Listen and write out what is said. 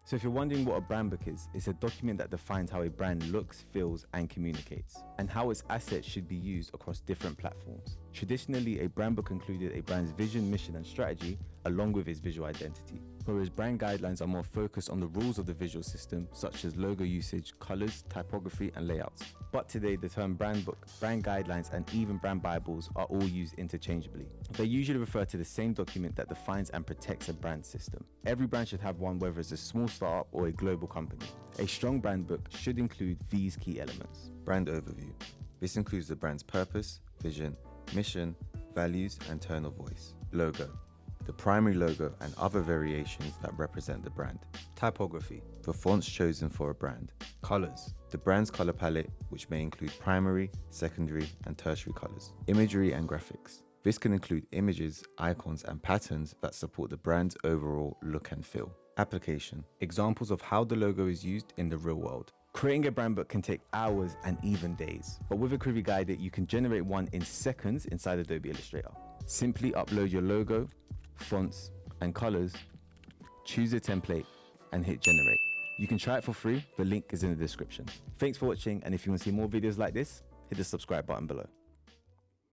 So if you're wondering what a brand book is, it's a document that defines how a brand looks, feels, and communicates, and how its assets should be used across different platforms. Traditionally, a brand book included a brand's vision, mission, and strategy, along with its visual identity. Whereas brand guidelines are more focused on the rules of the visual system, such as logo usage, colors, typography, and layouts. But today, the term brand book, brand guidelines, and even brand bibles are all used interchangeably. They usually refer to the same document that defines and protects a brand system. Every brand should have one, whether it's a small startup or a global company. A strong brand book should include these key elements. Brand overview. This includes the brand's purpose, vision, mission, values, and tone of voice. Logo. The primary logo and other variations that represent the brand. Typography. The fonts chosen for a brand. Colors. The brand's color palette, which may include primary, secondary, and tertiary colors. Imagery and graphics. This can include images, icons, and patterns that support the brand's overall look and feel. Application. Examples of how the logo is used in the real world. Creating a brand book can take hours and even days, but with Akrivi Guideit, you can generate one in seconds inside Adobe Illustrator. Simply upload your logo, fonts, and colors, choose a template, and hit generate. You can try it for free. The link is in the description. Thanks for watching, and if you want to see more videos like this, hit the subscribe button below.